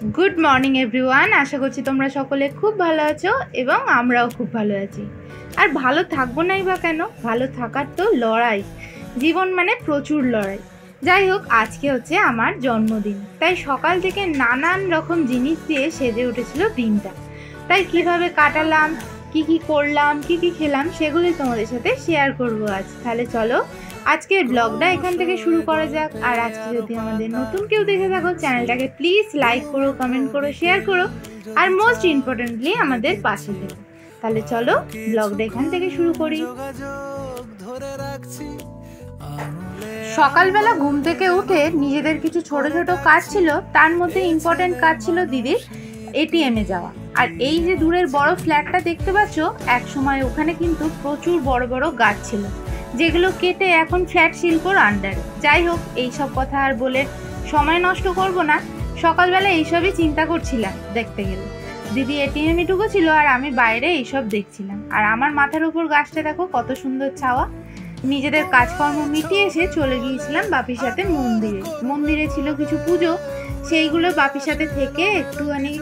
Good morning everyone. आशा करছি তোমরা সকলে খুব ভালো আছো এবং আমরাও খুব ভালো আছি। আর ভালো থাকবো নাই বা কেন, ভালো থাকার তো লড়াই, জীবন মানে প্রচুর লড়াই। যাই হোক, আজকে হচ্ছে আমার জন্মদিন, তাই সকাল থেকে নানান রকম জিনিস দিয়ে সেজে উঠেছিল দিনটা। তাই কিভাবে কাটালাম, কি কি করলাম, কি কি খেলাম, সেগুলোই তোমাদের সাথে শেয়ার করব আজ। তাহলে চলো আজকের ব্লগটা এখান থেকে শুরু করা যাক। আর আজকে যদি আমাদের নতুন কেউ দেখে থাকো, চ্যানেলটাকে প্লিজ লাইক করো, কমেন্ট করো, শেয়ার করো, আর মোস্ট ইম্পর্টেন্টলি আমাদের পাশে থেকো। তাহলে চলো ব্লগটা এখান থেকে শুরু করি। সকালবেলা ঘুম থেকে উঠে নিজেদের কিছু ছোট ছোট কাজ ছিল, তার মধ্যে ইম্পর্টেন্ট কাজ ছিল দিদির এটিএমে যাওয়া। আর এই যে দূরের বড় ফ্ল্যাটটা দেখতে পাচ্ছ, এক সময় ওখানে কিন্তু প্রচুর বড় বড় গাছ ছিল, যেগুলো কেটে এখন ফ্ল্যাট শিল্পর আন্ডারে। যাই হোক, এইসব কথা আর বলে সময় নষ্ট করব না। সকালবেলা এইসবই চিন্তা করছিলাম। দেখতে গেলে দিদি এটিএমে ঢুকেছিল আর আমি বাইরে এইসব দেখছিলাম। আর আমার মাথার উপর গাছটা দেখো কত সুন্দর ছাওয়া। নিজেদের কাজকর্ম মিটিয়ে এসে চলে গিয়েছিলাম বাপির সাথে মন্দিরে। মন্দিরে ছিল কিছু পুজো, সেইগুলো বাপির সাথে থেকে একটুখানি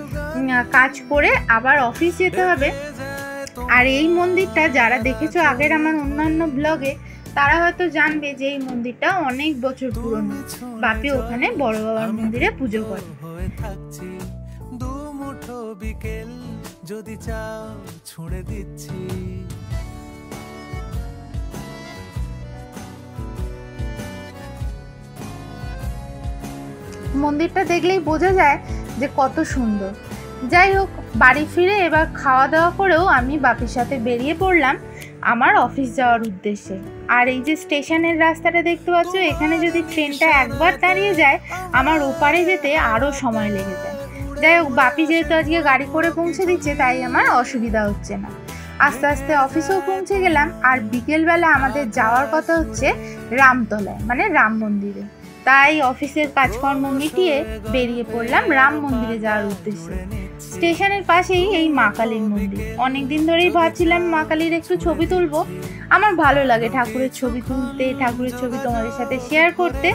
কাজ করে আবার অফিস যেতে হবে। আর এই মন্দিরটা যারা দেখেছো আগের আমার অন্যান্য ব্লগে, তারা হয়তো জানবে যে এই মন্দিরটা অনেক বছর পুরনো। বাপি ওখানে বড় বাবার মন্দিরে পুজো করে। যদি চাও ছুঁড়ে দিচ্ছি। মন্দিরটা দেখলেই বোঝা যায় যে কত সুন্দর। যাই হোক, বাড়ি ফিরে এবার খাওয়া দাওয়া করেও আমি বাপির সাথে বেরিয়ে পড়লাম আমার অফিস যাওয়ার উদ্দেশ্যে। আর এই যে স্টেশনের রাস্তাটা দেখতে পাচ্ছ, এখানে যদি ট্রেনটা একবার দাঁড়িয়ে যায়, আমার ওপারে যেতে আরও সময় লেগে যায়। যাই হোক, বাপি যেহেতু আজকে গাড়ি করে পৌঁছে দিচ্ছে, তাই আমার অসুবিধা হচ্ছে না। আস্তে আস্তে অফিসেও পৌঁছে গেলাম। আর বিকেলবেলা আমাদের যাওয়ার কথা হচ্ছে রামতলায়, মানে রাম মন্দিরে। তাই অফিসের কাজকর্ম মিটিয়ে বেরিয়ে পড়লাম রাম মন্দিরে যাওয়ার উদ্দেশ্যে। স্টেশনের পাশেই এই মা কালীর মন্দির। অনেকদিন ধরেই ভাবছিলাম মা কালীর একটু ছবি তুলবো। আমার ভালো লাগে ঠাকুরের ছবি তুলতে, ঠাকুরের ছবি তোমাদের সাথে শেয়ার করতে।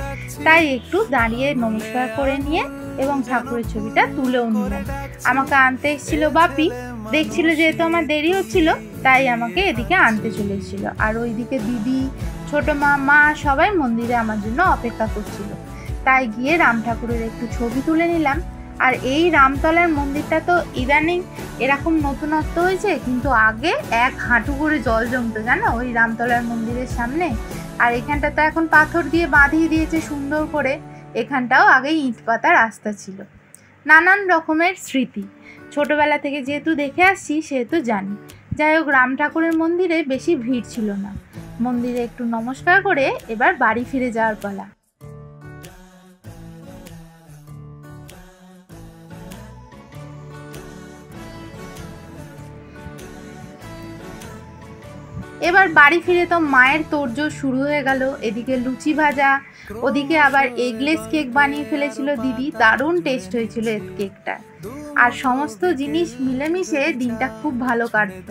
তাই একটু দাঁড়িয়ে নমস্কার করে নিয়ে এবং ঠাকুরের ছবিটা তুলেও নিলাম। আমাকে আনতে এসেছিল বাপি, দেখছিল যেহেতু আমার দেরি হচ্ছিল, তাই আমাকে এদিকে আনতে চলে এসেছিল। আর ওইদিকে দিদি, ছোট মা সবাই মন্দিরে আমার জন্য অপেক্ষা করছিল। তাই গিয়ে রাম ঠাকুরের একটু ছবি তুলে নিলাম। আর এই রামতলার মন্দিরটা তো ইদানিং এরকম নতুনত্ব হয়েছে, কিন্তু আগে এক হাঁটু করে জল জমতো জানো ওই রামতলার মন্দিরের সামনে। আর এখানটা তো এখন পাথর দিয়ে বাঁধিয়ে দিয়েছে সুন্দর করে। এখানটাও আগে ইট পাতা রাস্তা ছিল। নানান রকমের স্মৃতি ছোটবেলা থেকে যেহেতু দেখে আসছি, সেহেতু জানি। যাই হোক, রাম ঠাকুরের মন্দিরে বেশি ভিড় ছিল না। মন্দিরে একটু নমস্কার করে এবার বাড়ি ফিরে যাওয়ার পালা। এবার বাড়ি ফিরে তো মায়ের তোড়জোড় শুরু হয়ে গেল। এদিকে লুচি ভাজা, ওদিকে আবার এগলেস কেক বানিয়ে ফেলেছিল দিদি। দারুণ টেস্ট হয়েছিল এই কেকটা। আর সমস্ত জিনিস মিলেমিশে দিনটা খুব ভালো কাটত।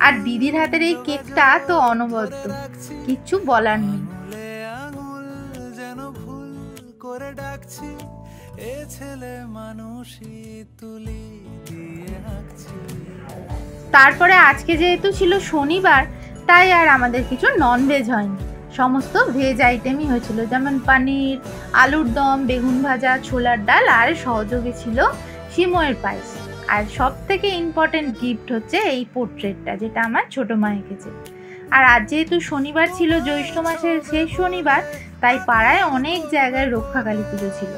আর দিদির হাতের এই কেকটা তো অনবদ্য, কিচ্ছু বলার নেই। তারপরে আজকে যেহেতু ছিল শনিবার, তাই আর আমাদের কিছু ননভেজ হয়নি, সমস্ত ভেজ আইটেমই হয়েছিল। যেমন পনির, আলুর দম, বেগুন ভাজা, ছোলার ডাল, আর সহযোগে ছিল সিমইয়ের পায়েস। আর সব থেকে ইম্পর্টেন্ট গিফট হচ্ছে এই পোর্ট্রেটটা, যেটা আমার ছোট মা এঁকেছে। আর আজ যেহেতু শনিবার ছিল, জ্যৈষ্ঠ মাসের শেষ শনিবার, তাই পাড়ায় অনেক জায়গায় রক্ষাকালী পুজো ছিল।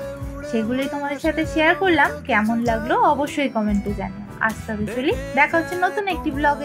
সেগুলোই তোমাদের সাথে শেয়ার করলাম। কেমন লাগলো অবশ্যই কমেন্টে জানিও। আজ তবে চলি, দেখা হচ্ছে নতুন একটি ব্লগে।